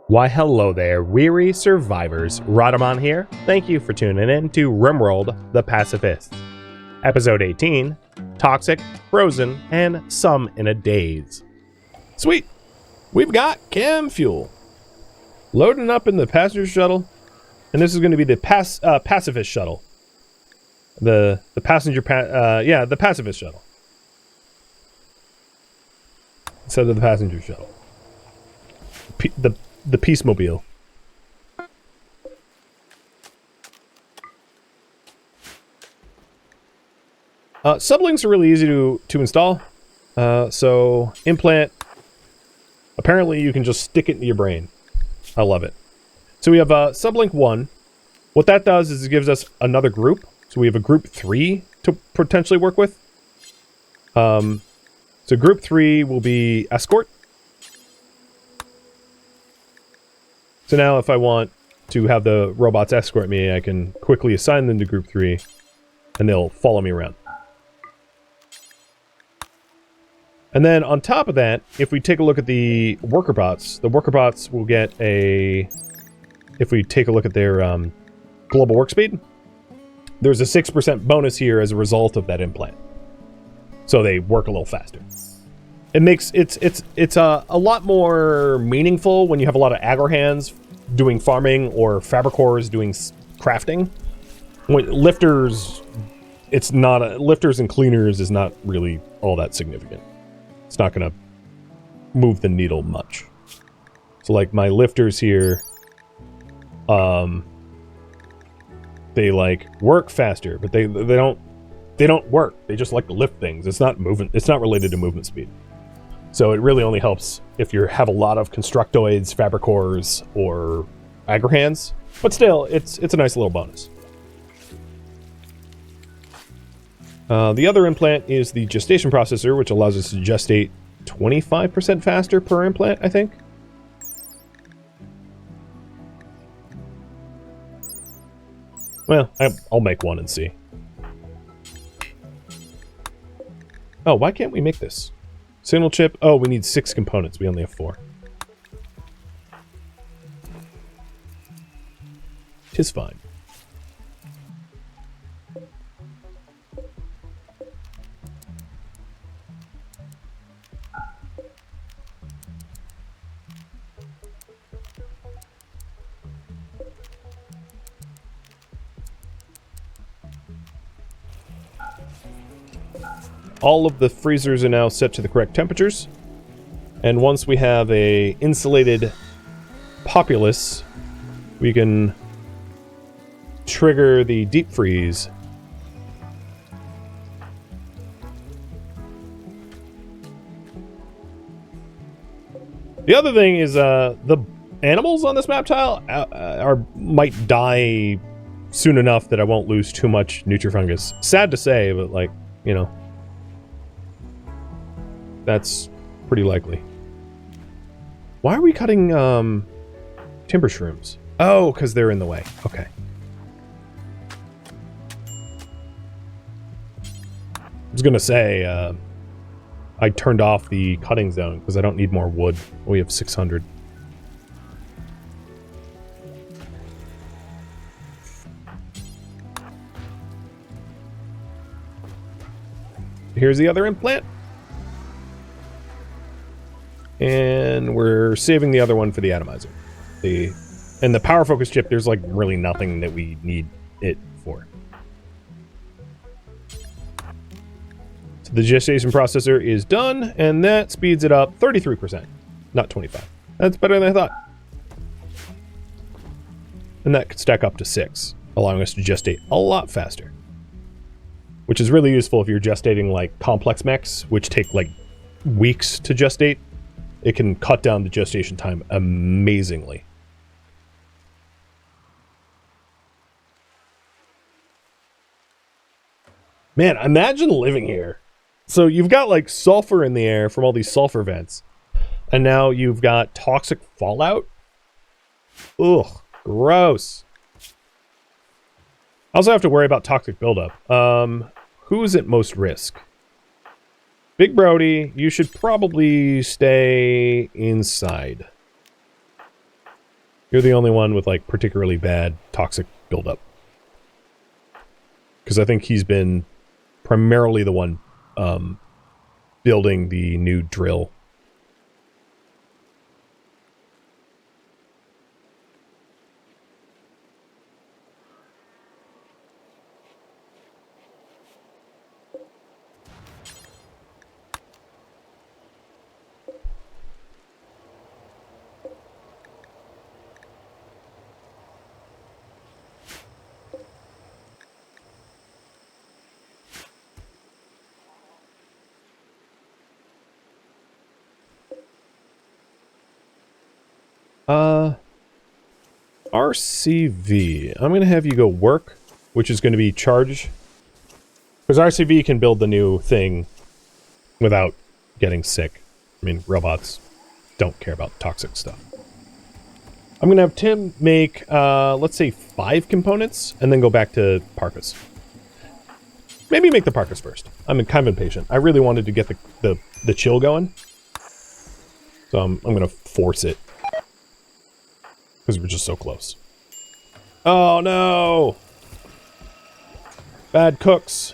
Why hello there, weary survivors. Rhadamant here. Thank you for tuning in to RimWorld, the Pacifists. Episode 18, Toxic, Frozen, and Some in a Daze. Sweet! We've got chem fuel. Loading up in the passenger shuttle. And this is going to be the Pacifist shuttle. The Pacifist shuttle. Instead of the passenger shuttle. The Peacemobile. Sublinks are really easy to install. So, implant. Apparently, you can just stick it into your brain. I love it. So we have sublink 1. What that does is it gives us another group. So we have a group 3 to potentially work with. So group 3 will be escort. So now if I want to have the robots escort me, I can quickly assign them to group 3 and they'll follow me around. And then on top of that, if we take a look at the worker bots will get a... If we take a look at their global work speed, there's a 6% bonus here as a result of that implant. So they work a little faster. It makes it's a lot more meaningful when you have a lot of aggro hands doing farming or fabricors doing crafting. When lifters, lifters and cleaners is not really all that significant. It's not going to move the needle much. So like my lifters here, they like work faster, but they don't work. They just like to lift things. It's not related to movement speed. So it really only helps if you have a lot of constructoids, fabricors, or aggro hands. But still, it's a nice little bonus. The other implant is the gestation processor, which allows us to gestate 25% faster per implant, I think. Well, I'll make one and see. Oh, why can't we make this? Signal chip. Oh, we need 6 components. We only have 4. 'Tis fine. All of the freezers are now set to the correct temperatures. And once we have a insulated populace, we can trigger the deep freeze. The other thing is the animals on this map tile might die soon enough that I won't lose too much Nutrifungus. Sad to say, but like, you know, that's pretty likely. Why are we cutting timber shrooms? Oh, because they're in the way. Okay. I was gonna say I turned off the cutting zone because I don't need more wood. We have 600. Here's the other implant. And we're saving the other one for the atomizer. And the power focus chip, there's like really nothing that we need it for. So the gestation processor is done, and that speeds it up 33%, not 25. That's better than I thought. And that could stack up to 6, allowing us to gestate a lot faster. Which is really useful if you're gestating like complex mechs, which take like weeks to gestate. It can cut down the gestation time amazingly. Man, imagine living here. So you've got like sulfur in the air from all these sulfur vents. And now you've got toxic fallout. Ugh, gross. I also have to worry about toxic buildup. Who's at most risk? Big Brody, you should probably stay inside. You're the only one with, like, particularly bad toxic buildup. Because I think he's been primarily the one building the new drill. RCV. I'm going to have you go work, which is going to be charge. Because RCV can build the new thing without getting sick. I mean, robots don't care about toxic stuff. I'm going to have Tim make, let's say 5 components, and then go back to Parkas. Maybe make the Parkas first. I'm kind of impatient. I really wanted to get the chill going. So I'm going to force it. Because we're just so close. Oh no! Bad cooks.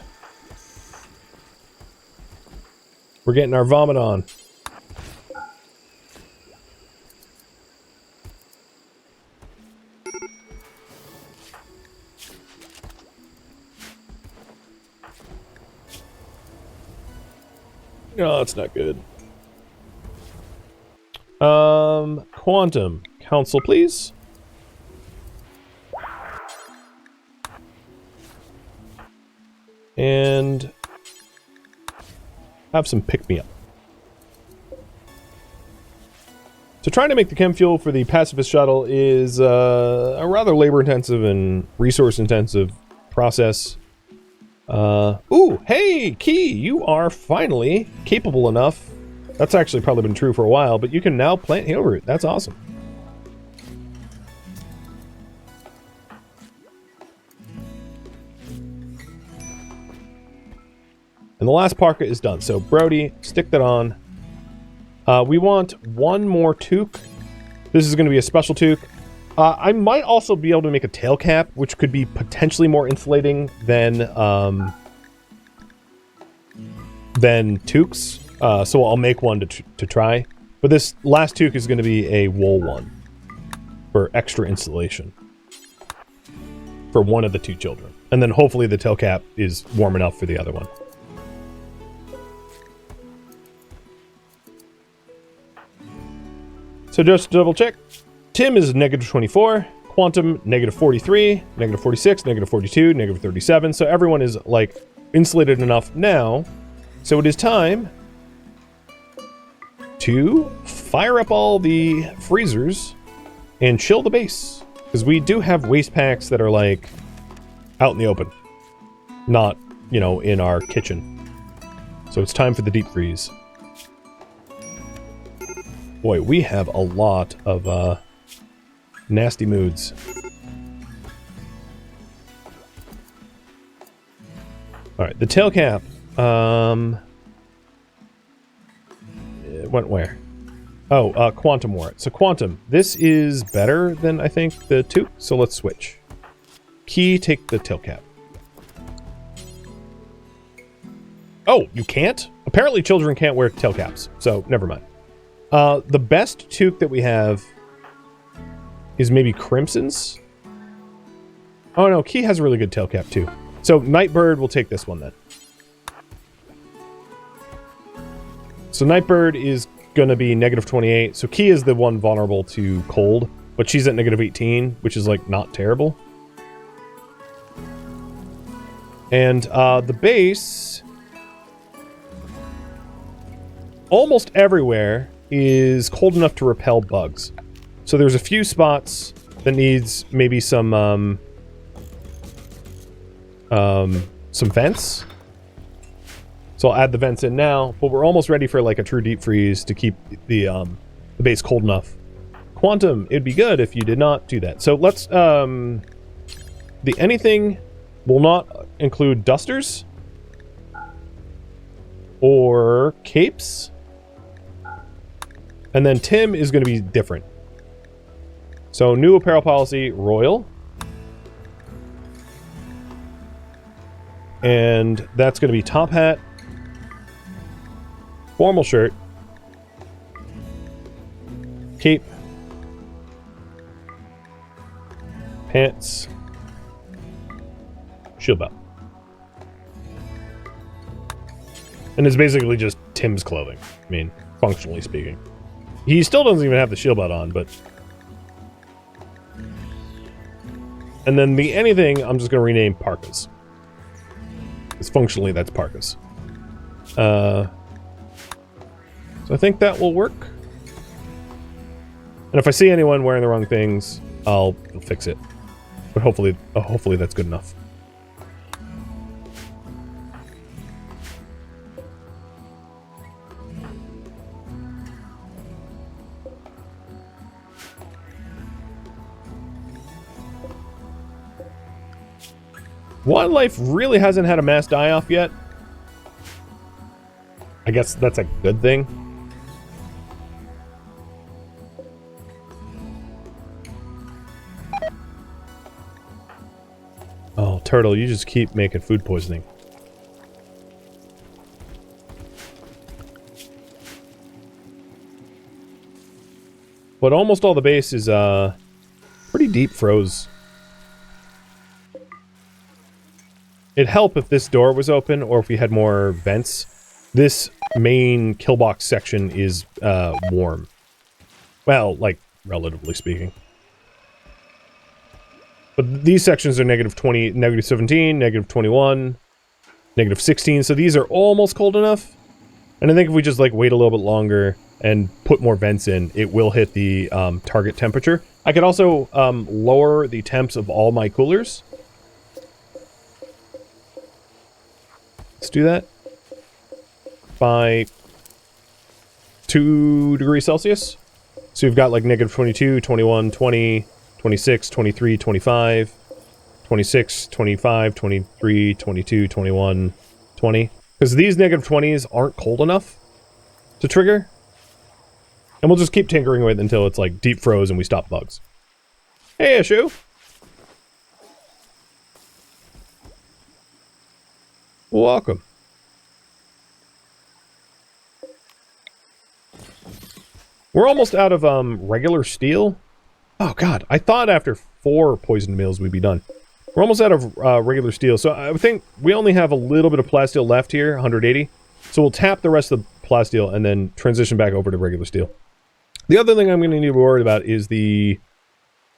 We're getting our vomit on. No, that's not good. Quantum. Council, please. And have some pick-me-up. So trying to make the chem fuel for the Pacifist shuttle is a rather labor-intensive and resource-intensive process. Ooh, hey, Key, you are finally capable enough. That's actually probably been true for a while, but you can now plant hail root. That's awesome. And the last parka is done. So Brody, stick that on. We want one more toque. This is going to be a special toque. I might also be able to make a tail cap, which could be potentially more insulating than toques. So I'll make one to try. But this last toque is going to be a wool one for extra insulation for one of the 2 children. And then hopefully the tail cap is warm enough for the other one. So just to double check, Tim is -24, Quantum -43, -46, -42, -37. So everyone is like insulated enough now. So it is time to fire up all the freezers and chill the base. Because we do have waste packs that are like out in the open, not, you know, in our kitchen. So it's time for the deep freeze. Boy, we have a lot of nasty moods. Alright, the tail cap. It went where? Oh, Quantum wore it. So Quantum, this is better than, I think, the toque, so let's switch. Key, take the tail cap. Oh, you can't? Apparently children can't wear tail caps, so never mind. The best toque that we have is maybe Crimson's. Oh no, Key has a really good tail cap too. So Nightbird will take this one then. So Nightbird is gonna be -28. So Key is the one vulnerable to cold, but she's at -18, which is like not terrible. And the base, almost everywhere, is cold enough to repel bugs. So there's a few spots that needs maybe some vents. So I'll add the vents in now, but we're almost ready for like a true deep freeze to keep the base cold enough. Quantum, it'd be good if you did not do that. So let's the anything will not include dusters or capes. And then Tim is going to be different. So new apparel policy, royal. And that's going to be top hat, formal shirt, cape, pants, shield belt. And it's basically just Tim's clothing. I mean, functionally speaking. He still doesn't even have the shield belt on, but... And then the anything, I'm just going to rename parkas. Because functionally, that's parkas. So I think that will work. And if I see anyone wearing the wrong things, I'll fix it. But hopefully that's good enough. Wildlife really hasn't had a mass die-off yet. I guess that's a good thing. Oh, Turtle, you just keep making food poisoning. But almost all the base is pretty deep froze. It'd help if this door was open, or if we had more vents. This main kill box section is warm. Well, like, relatively speaking. But these sections are negative 20, negative 17, negative 21, negative 16, so these are almost cold enough. And I think if we just, like, wait a little bit longer and put more vents in, it will hit the target temperature. I could also lower the temps of all my coolers. Let's do that by 2 degrees Celsius. So you've got like negative 22, 21, 20, 26, 23, 25, 26, 25, 23, 22, 21, 20. Because these negative 20s aren't cold enough to trigger. And we'll just keep tinkering with it until it's like deep froze and we stop bugs. Hey, Issue! Welcome. We're almost out of regular steel. Oh god, I thought after 4 poisoned meals we'd be done. We're almost out of regular steel, so I think we only have a little bit of plasteel left here, 180. So we'll tap the rest of the plasteel and then transition back over to regular steel. The other thing I'm going to need to be worried about is the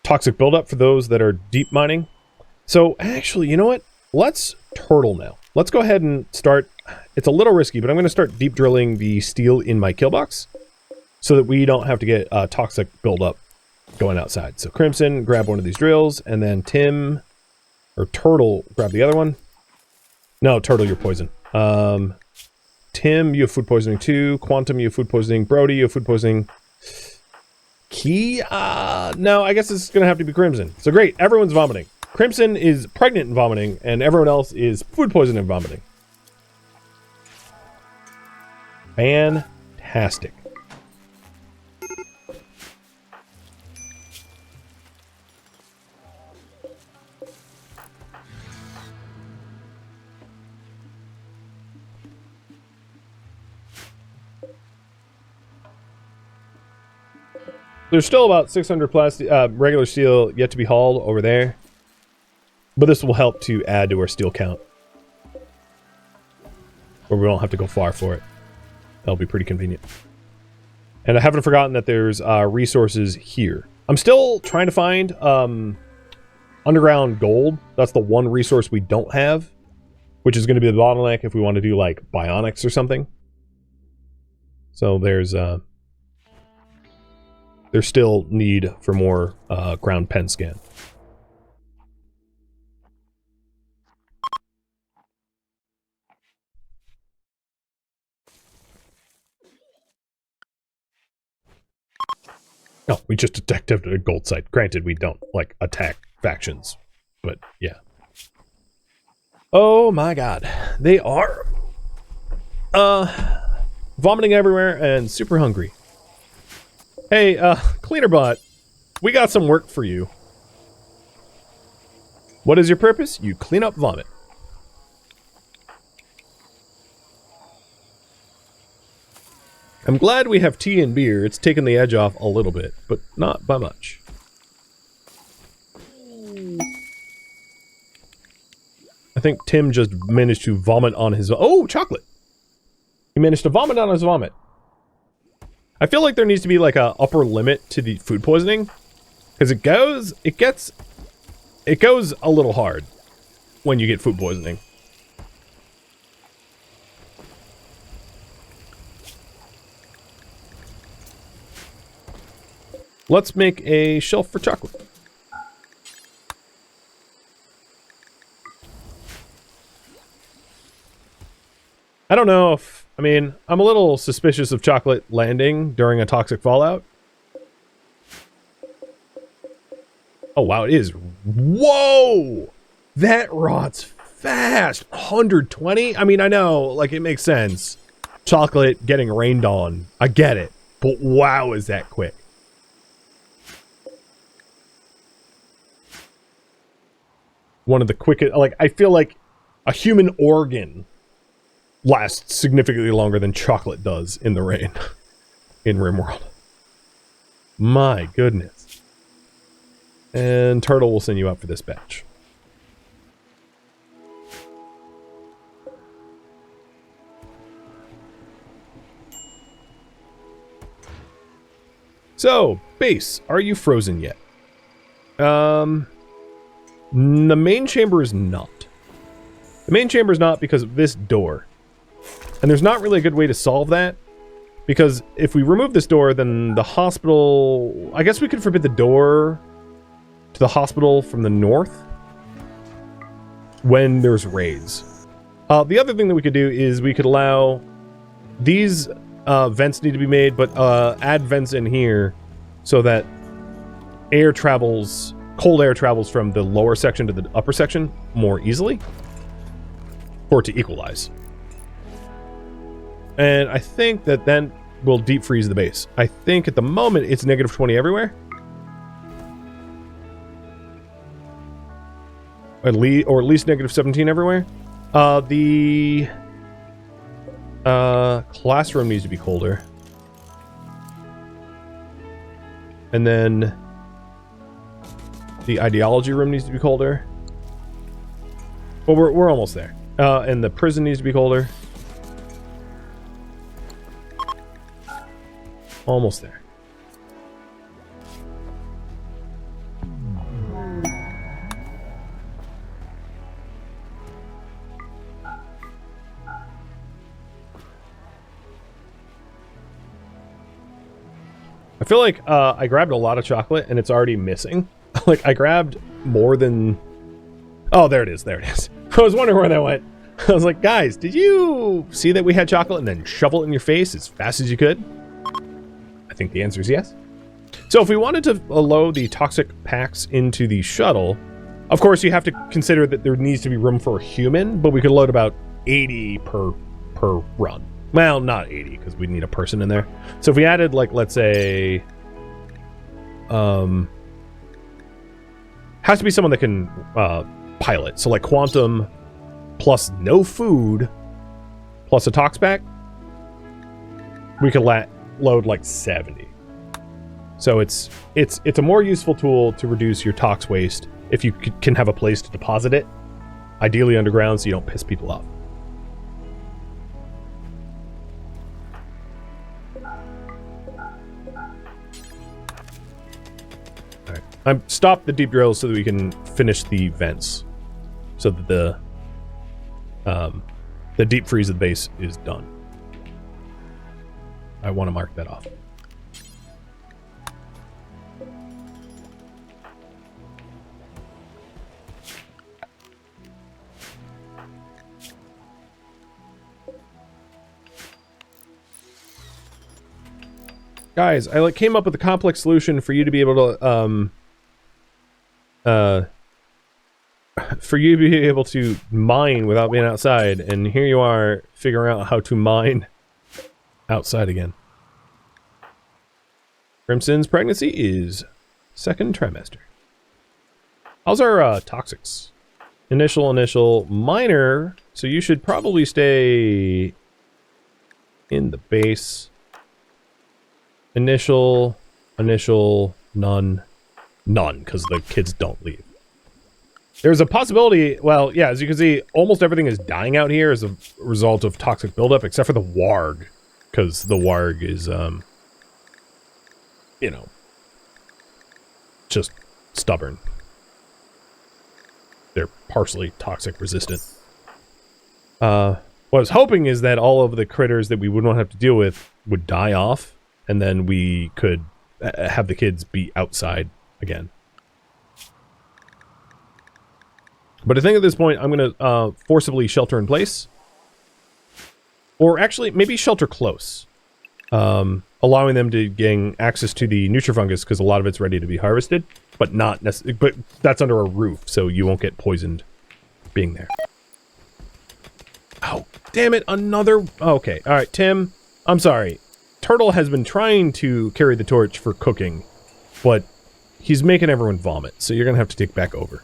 toxic buildup for those that are deep mining. So actually, you know what? Let's turtle now. Let's go ahead and start. It's a little risky, but I'm going to start deep drilling the steel in my kill box so that we don't have to get toxic buildup going outside. So Crimson, grab one of these drills, and then Tim or Turtle, grab the other one. No, Turtle, you're poison. Tim, you have food poisoning too. Quantum, you have food poisoning. Brody, you have food poisoning. Key? No, I guess it's going to have to be Crimson. So great, everyone's vomiting. Crimson is pregnant and vomiting, and everyone else is food poisoning and vomiting. Fantastic. There's still about 600 regular steel yet to be hauled over there. But this will help to add to our steel count. Or we don't have to go far for it. That'll be pretty convenient. And I haven't forgotten that there's resources here. I'm still trying to find underground gold. That's the one resource we don't have. Which is going to be the bottleneck if we want to do like bionics or something. So there's still need for more ground pen scan. No, we just detected a gold site. Granted, we don't, like, attack factions. But, yeah. Oh my god. They are vomiting everywhere and super hungry. Hey, Cleanerbot, We got some work for you. What is your purpose? You clean up vomit. I'm glad we have tea and beer. It's taken the edge off a little bit, but not by much. I think Tim just managed to vomit on his... Oh, chocolate! He managed to vomit on his vomit. I feel like there needs to be like a upper limit to the food poisoning. Because it goes a little hard when you get food poisoning. Let's make a shelf for chocolate. I don't know if... I mean, I'm a little suspicious of chocolate landing during a toxic fallout. Oh, wow, it is. Whoa! That rots fast. 120? I mean, I know, like, it makes sense. Chocolate getting rained on. I get it. But wow, is that quick. One of the quickest... Like, I feel like a human organ lasts significantly longer than chocolate does in the rain in RimWorld. My goodness. And Turtle will send you out for this batch. So, base, are you frozen yet? The main chamber is not. The main chamber is not because of this door. And there's not really a good way to solve that. Because if we remove this door, then the hospital... I guess we could forbid the door to the hospital from the north when there's raids. The other thing that we could do is we could allow... These vents need to be made, but add vents in here so that air travels... Cold air travels from the lower section to the upper section more easily. For it to equalize. And I think that then we'll deep freeze the base. I think at the moment it's negative 20 everywhere. Or at least negative 17 everywhere. The classroom needs to be colder. And then the ideology room needs to be colder. Well, we're almost there. And the prison needs to be colder. Almost there. I feel like I grabbed a lot of chocolate and it's already missing. Like, I grabbed more than... Oh, there it is. There it is. I was wondering where that went. I was like, guys, did you see that we had chocolate and then shovel it in your face as fast as you could? I think the answer is yes. So if we wanted to load the toxic packs into the shuttle, of course you have to consider that there needs to be room for a human, but we could load about 80 per run. Well, not 80, because we'd need a person in there. So if we added, like, let's say... has to be someone that can pilot. So like Quantum plus no food plus a tox pack, we could load like 70. So it's a more useful tool to reduce your tox waste if you can have a place to deposit it, ideally underground so you don't piss people off. Alright, I stopped the deep drills so that we can finish the vents, so that the deep freeze of the base is done. I want to mark that off. Guys, I came up with a complex solution for you to be able to mine without being outside, and here you are figuring out how to mine outside again. Crimson's pregnancy is Second trimester. How's our toxics? Initial, minor. So you should probably stay in the base. Initial, none, because the kids don't leave. There's a possibility, well, yeah, as you can see, almost everything is dying out here as a result of toxic buildup, except for the warg, because the warg is, you know, just stubborn. They're partially toxic resistant. What I was hoping is that all of the critters that we wouldn't have to deal with would die off, and then we could have the kids be outside again. But I think at this point, I'm going to forcibly shelter in place. Or actually, maybe shelter close. Allowing them to gain access to the nutrifungus, because a lot of it's ready to be harvested. But not necessarily. But that's under a roof, so you won't get poisoned being there. Oh, damn it, another... Okay, alright, Tim, I'm sorry. Turtle has been trying to carry the torch for cooking, but he's making everyone vomit, so you're going to have to take back over.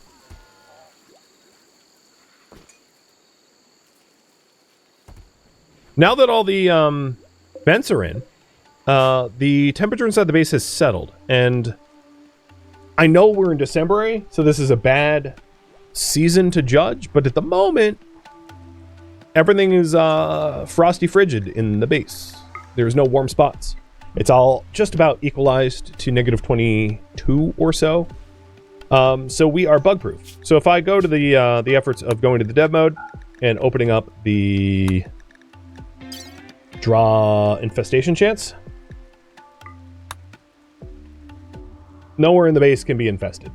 Now that all the vents are in, the temperature inside the base has settled, and I know we're in December, so this is a bad season to judge, but at the moment, everything is frosty frigid in the base. There's no warm spots. It's all just about equalized to negative 22 or so. So we are bug proof. So if I go to the efforts of going to the dev mode and opening up the draw infestation chance, nowhere in the base can be infested.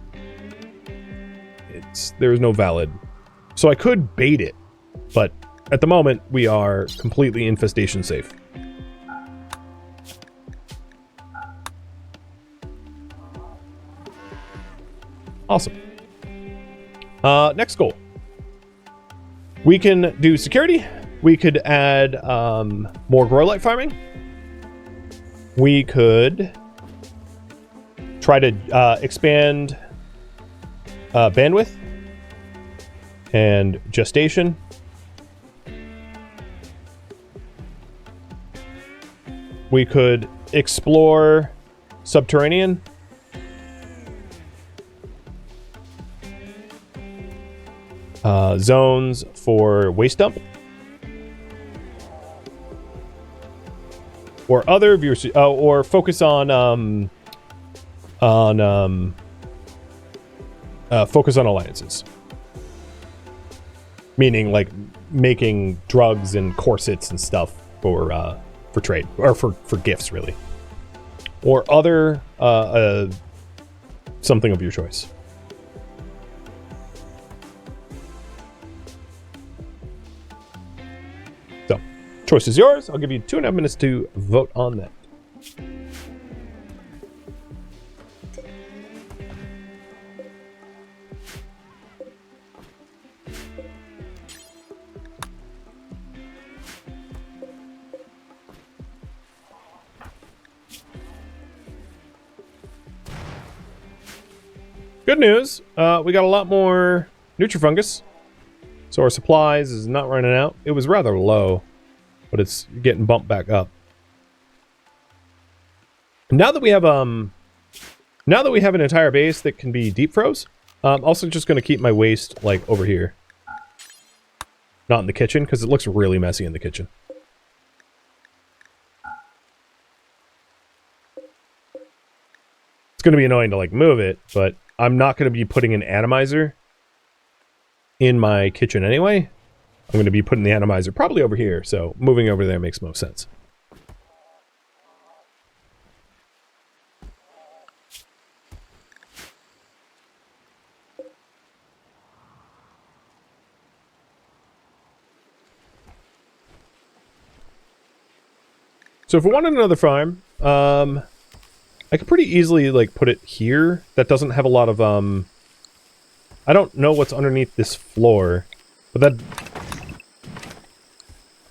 There's no valid. So I could bait it, but at the moment we are completely infestation safe. Awesome. Next goal. We can do security. We could add more grow light farming. We could try to expand bandwidth and gestation. We could explore subterranean. Zones for waste dump. Or other viewers, or focus on focus on alliances. Meaning like making drugs and corsets and stuff for trade, or for gifts really. Or other something of your choice. So, choice is yours. I'll give you 2.5 minutes to vote on that. Good news, we got a lot more nutrifungus, so our supplies is not running out. It was rather low, but it's getting bumped back up. Now that we have an entire base that can be deep froze, I'm also just going to keep my waste like over here, not in the kitchen, because it looks really messy in the kitchen. It's going to be annoying to like move it, but I'm not going to be putting an atomizer in my kitchen anyway. I'm going to be putting the atomizer probably over here, so moving over there makes most sense. So if we wanted another farm, I could pretty easily like put it here. That doesn't have a lot of I don't know what's underneath this floor, but that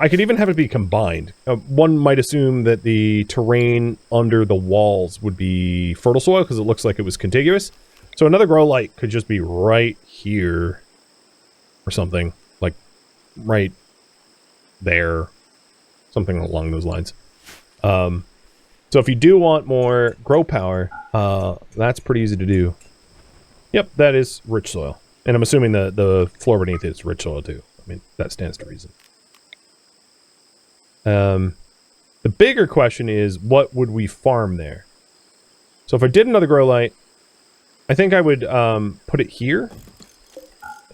I could even have it be combined. One might assume that the terrain under the walls would be fertile soil because it looks like it was contiguous. So another grow light could just be right here or something, like right there, something along those lines. So if you do want more grow power, that's pretty easy to do. Yep, that is rich soil. And I'm assuming the floor beneath it is rich soil too. I mean, that stands to reason. The bigger question is, what would we farm there? So if I did another grow light, I think I would put it here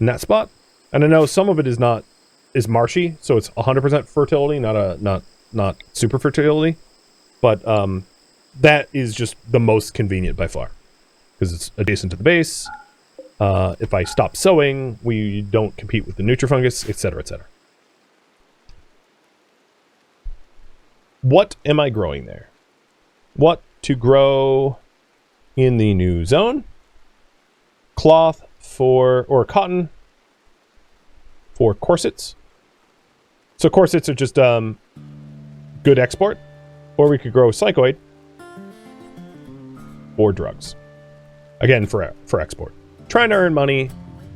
in that spot. And I know some of it is marshy, so it's 100% fertility, not super fertility. But that is just the most convenient by far because it's adjacent to the base. If I stop sowing, we don't compete with the nutrifungus, etc., etc. What am I growing there? What to grow in the new zone? Cloth or cotton for corsets. So corsets are just good export. Or we could grow psychoid or drugs. Again, for export. Trying to earn money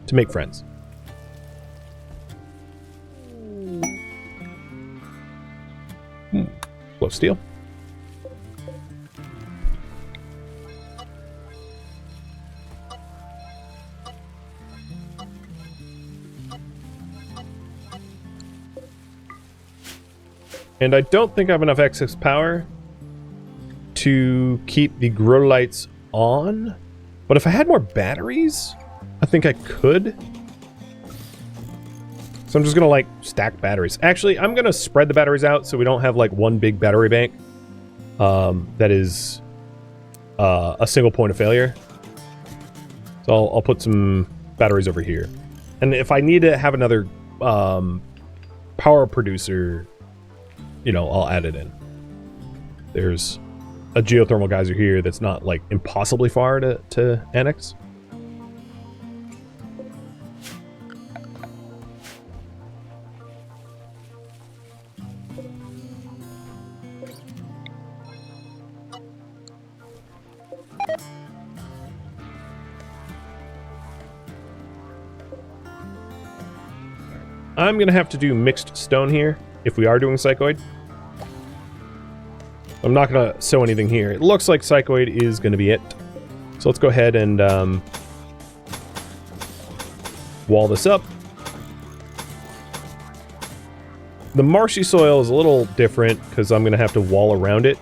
to make friends. Glow steel. And I don't think I have enough excess power to keep the grow lights on. But if I had more batteries, I think I could. So I'm just gonna like stack batteries. Actually, I'm gonna spread the batteries out so we don't have like one big battery bank that is a single point of failure. So I'll put some batteries over here. And if I need to have another power producer, you know, I'll add it in. There's a geothermal geyser here that's not like impossibly far to annex. I'm gonna have to do mixed stone here if we are doing psychoid. I'm not going to sow anything here. It looks like psychoid is going to be it. So let's go ahead and wall this up. The marshy soil is a little different because I'm going to have to wall around it.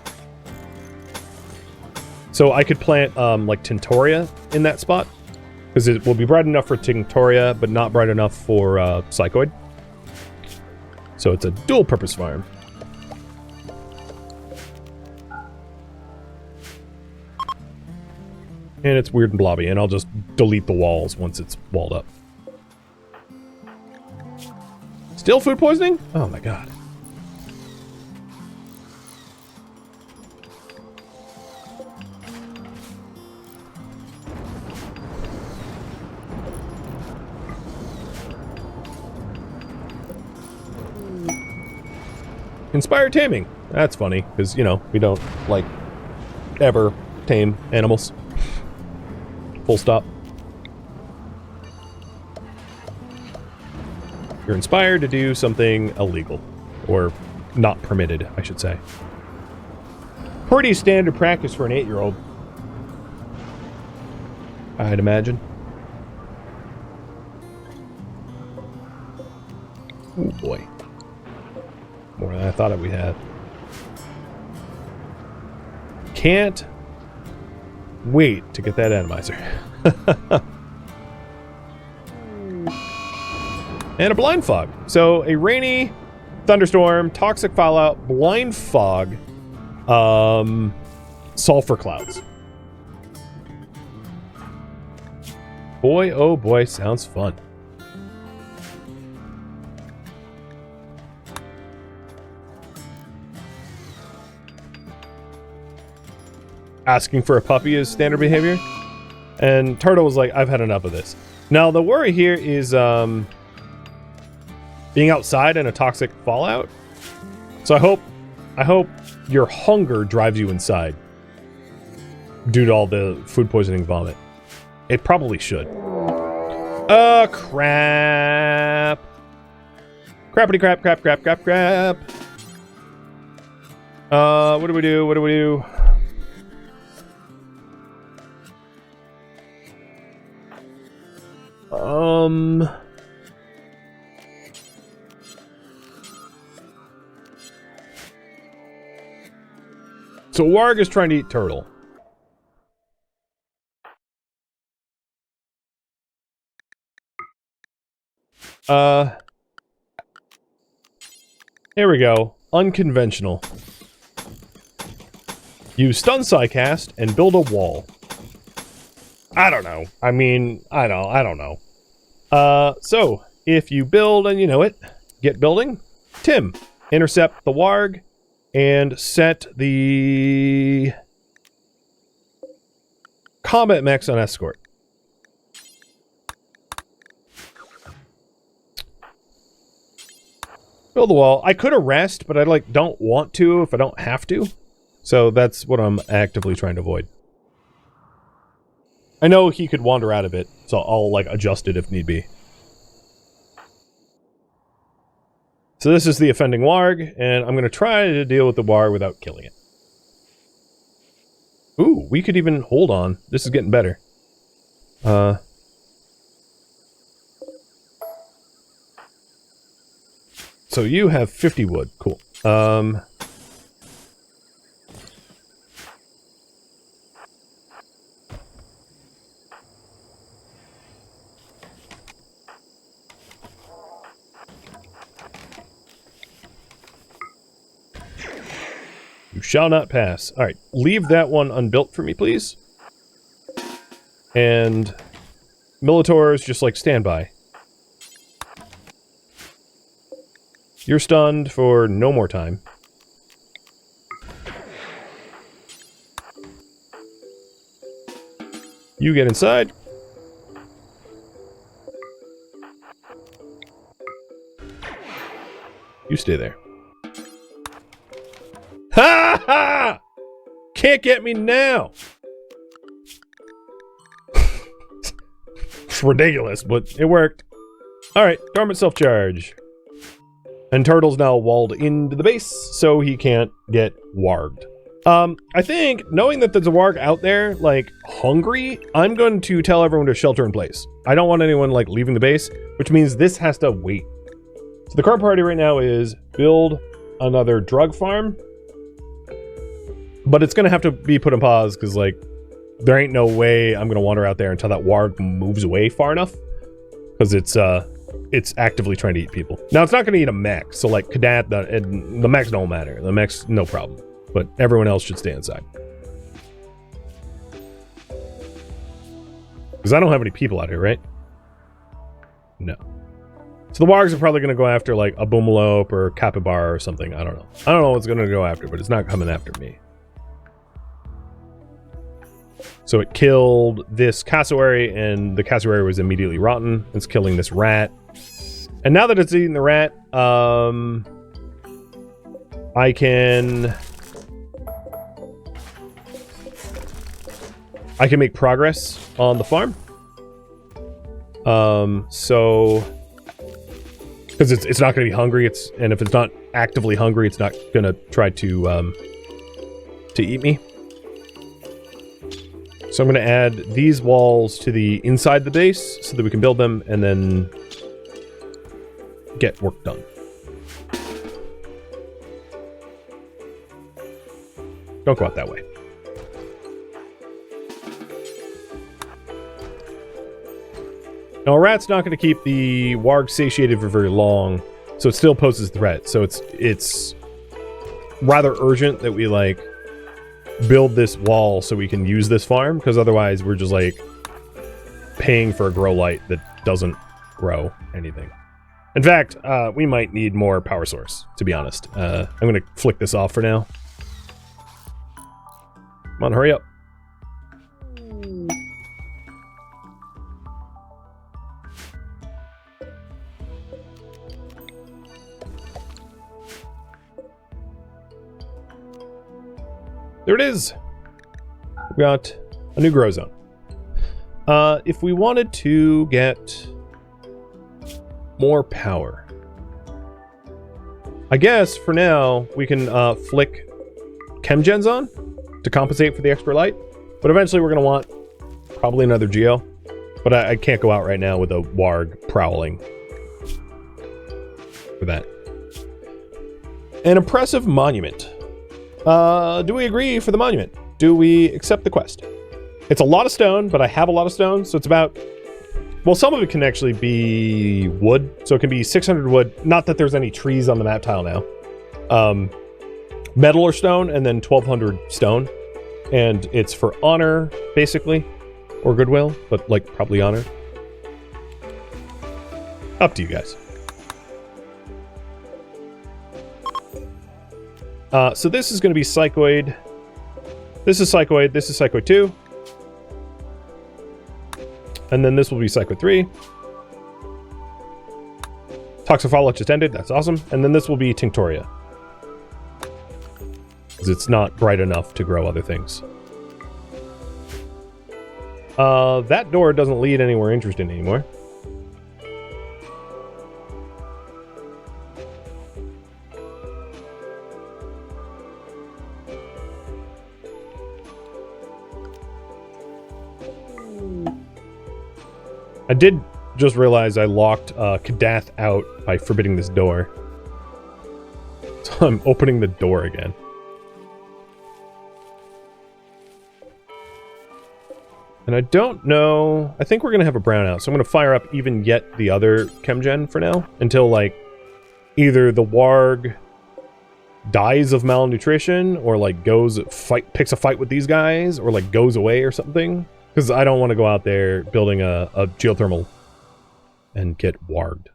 So I could plant like Tinctoria in that spot because it will be bright enough for Tinctoria, but not bright enough for psychoid. So it's a dual purpose farm. And it's weird and blobby, and I'll just delete the walls once it's walled up. Still food poisoning? Oh my god. Inspired taming. That's funny, because, you know, we don't, like, ever tame animals. Full stop. You're inspired to do something illegal. Or not permitted, I should say. Pretty standard practice for an 8-year-old. I'd imagine. Oh boy. More than I thought we had. Can't wait to get that atomizer. And a blind fog. So a rainy thunderstorm, toxic fallout, blind fog, sulfur clouds. Boy, oh boy, sounds fun. Asking for a puppy is standard behavior. And Turtle was like, I've had enough of this. Now, the worry here is being outside in a toxic fallout So I hope your hunger drives you inside due to all the food poisoning vomit. It probably should. Crap. Crappity crap, crap, crap, crap, crap. What do we do? What do we do? So Warg is trying to eat turtle. Here we go. Unconventional. Use stun psycast and build a wall. I don't know. I mean, I don't know. So if you build and you know it, get building. Tim, intercept the Warg and set the combat mechs on escort. Build the wall. I could arrest, but I don't want to if I don't have to. So that's what I'm actively trying to avoid. I know he could wander out of it, so I'll adjust it if need be. So this is the offending Warg, and I'm going to try to deal with the Warg without killing it. Ooh, we could even... Hold on. This is getting better. So you have 50 wood. Cool. You shall not pass. Alright, leave that one unbuilt for me, please. And Militors, just stand by. You're stunned for no more time. You get inside. You stay there. Ha ha! Can't get me now! It's ridiculous, but it worked. Alright, dormant self-charge. And Turtle's now walled into the base, so he can't get warged. I think, knowing that there's a warg out there, hungry, I'm going to tell everyone to shelter in place. I don't want anyone, leaving the base, which means this has to wait. So the current priority right now is build another drug farm. But it's going to have to be put on pause, because, there ain't no way I'm going to wander out there until that warg moves away far enough. Because it's actively trying to eat people. Now, it's not going to eat a mech, so Kadat, the mechs don't matter. The mechs, no problem. But everyone else should stay inside. Because I don't have any people out here, right? No. So the wargs are probably going to go after, a Boomalope or Capybara or something. I don't know. I don't know what's going to go after, but it's not coming after me. So it killed this cassowary, and the cassowary was immediately rotten. It's killing this rat. And now that it's eating the rat, I can make progress on the farm. So... Because it's not going to be hungry, and if it's not actively hungry, it's not going to try to eat me. So I'm going to add these walls to the inside the base so that we can build them and then get work done. Don't go out that way. Now, a rat's not going to keep the warg satiated for very long, so it still poses a threat. So it's rather urgent that we, build this wall so we can use this farm, because otherwise we're just, paying for a grow light that doesn't grow anything. In fact, we might need more power source, to be honest. I'm going to flick this off for now. Come on, hurry up. There it is. We got a new grow zone. If we wanted to get more power, I guess for now we can flick chemgens on to compensate for the extra light. But eventually we're going to want probably another geo. But I can't go out right now with a warg prowling for that. An impressive monument. Do we agree for the monument? Do we accept the quest? It's a lot of stone, but I have a lot of stone, so it's about... Well, some of it can actually be wood, so it can be 600 wood. Not that there's any trees on the map tile now. Metal or stone, and then 1200 stone. And it's for honor, basically. Or goodwill, but, like, probably honor. Up to you guys. So this is going to be psychoid. This is psychoid. This is psychoid 2. And then this will be psychoid 3. Toxophila just ended. That's awesome. And then this will be Tinctoria. Because it's not bright enough to grow other things. That door doesn't lead anywhere interesting anymore. I did just realize I locked Kadath out by forbidding this door. So I'm opening the door again. And I don't know... I think we're going to have a brownout, so I'm going to fire up even yet the other chemgen for now. Until, like, either the warg dies of malnutrition, or, like, picks a fight with these guys, or, like, goes away or something. Because I don't want to go out there building a geothermal and get warged.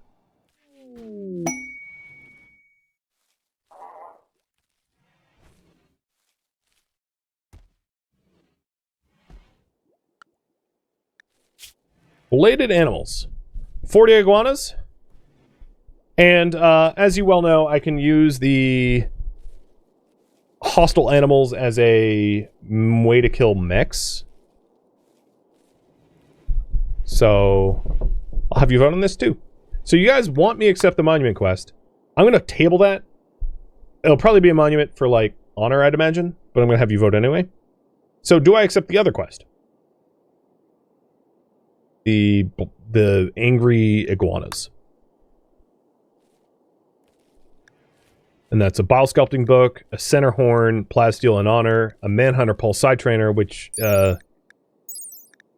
Related animals. 40 iguanas. And as you well know, I can use the hostile animals as a way to kill mechs. So, I'll have you vote on this too. So you guys want me to accept the monument quest. I'm going to table that. It'll probably be a monument for, like, honor, I'd imagine. But I'm going to have you vote anyway. So, do I accept the other quest? The angry iguanas. And that's a bile sculpting book, a center horn, plasteel and honor, a manhunter pulse side trainer, which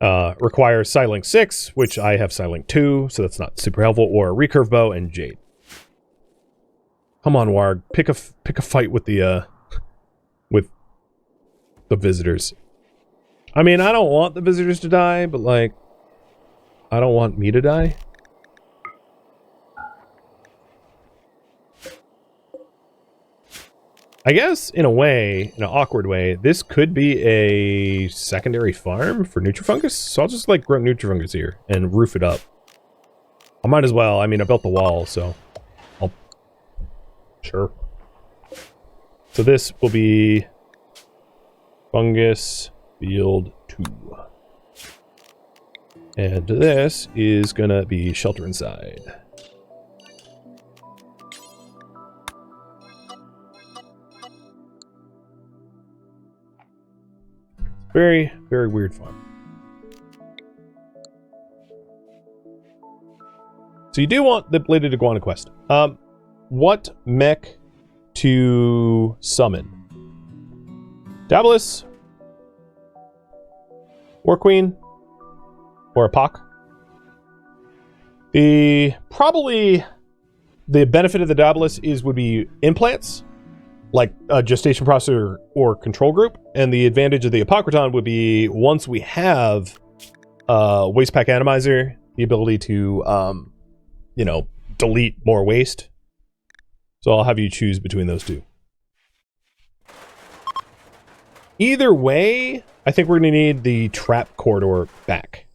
requires Psylink 6, which I have Psylink 2, so that's not super helpful, or a recurve bow and jade. Come on, Warg, pick a fight with the visitors. I mean, I don't want the visitors to die, but, like, I don't want me to die. I guess, in a way, in an awkward way, this could be a secondary farm for Nutrifungus. So I'll just, like, grow Nutrifungus here and roof it up. I might as well. I mean, I built the wall, so I'll... Sure. So this will be Fungus Field 2. And this is gonna be Shelter Inside. Very, very weird farm. So you do want the Bladed Iguana quest. What mech to summon? Daedalus? War Queen? Or a Pock? Probably the benefit of the Daedalus would be implants, like a gestation processor or control group, and the advantage of the Apocryton would be once we have waste pack atomizer, the ability to you know, delete more waste. So I'll have you choose between those two. Either way, I think we're going to need the trap corridor back.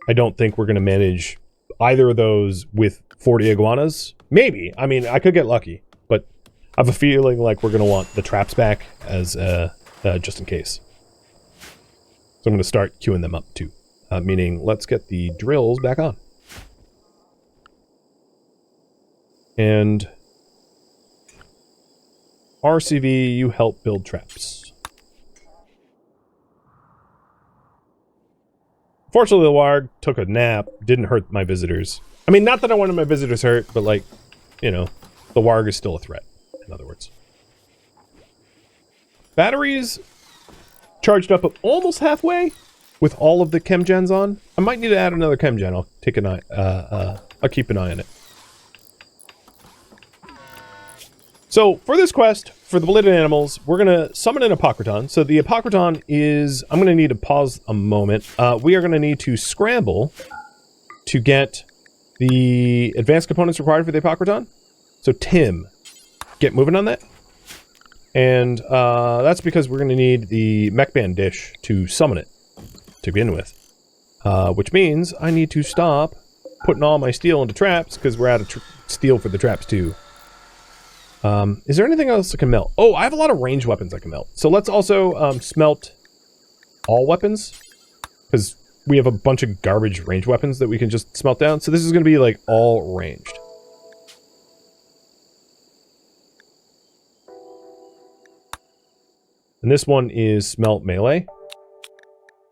I don't think we're going to manage either of those with 40 iguanas. Maybe. I mean, I could get lucky, but I have a feeling like we're going to want the traps back as just in case. So I'm going to start queuing them up too, meaning let's get the drills back on. And RCV, you help build traps. Fortunately, the warg took a nap, didn't hurt my visitors. I mean, not that I wanted my visitors hurt, but like, you know, the warg is still a threat, in other words. Batteries charged up almost halfway with all of the chem gens on. I might need to add another chem gen. I'll take an eye, I'll keep an eye on it. So for this quest, for the blooded animals, we're going to summon an Apocryton. So the Apocryton is, I'm going to need to pause a moment. We are going to need to scramble to get the advanced components required for the Apocryton. So Tim, get moving on that. And that's because we're going to need the mech band dish to summon it to begin with. Which means I need to stop putting all my steel into traps because we're out of steel for the traps too. Is there anything else that can melt? Oh, I have a lot of ranged weapons that can melt. So let's also smelt all weapons, because we have a bunch of garbage ranged weapons that we can just smelt down. So this is going to be like all ranged. And this one is smelt melee.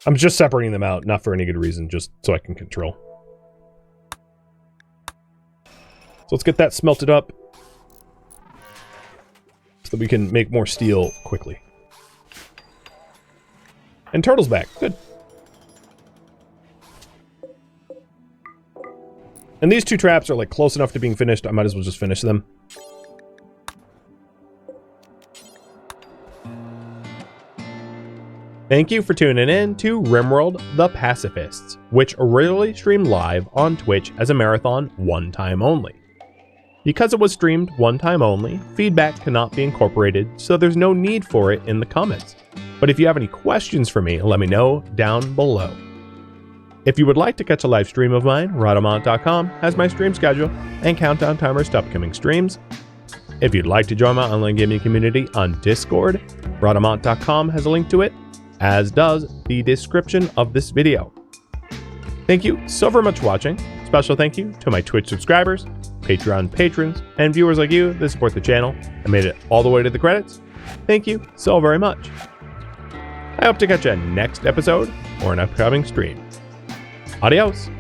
I'm just separating them out, not for any good reason, just so I can control. So let's get that smelted up, so that we can make more steel quickly. And Turtle's back. Good. And these two traps are like close enough to being finished, I might as well just finish them. Thank you for tuning in to RimWorld The Pacifists, which originally streamed live on Twitch as a marathon one time only. Because it was streamed one time only, feedback cannot be incorporated, so there's no need for it in the comments. But if you have any questions for me, let me know down below. If you would like to catch a live stream of mine, Rhadamant.com has my stream schedule and countdown timers to upcoming streams. If you'd like to join my online gaming community on Discord, Rhadamant.com has a link to it, as does the description of this video. Thank you so very much for watching. Special thank you to my Twitch subscribers, Patreon patrons, and viewers like you that support the channel and made it all the way to the credits. Thank you so very much. I hope to catch you next episode or an upcoming stream. Adios.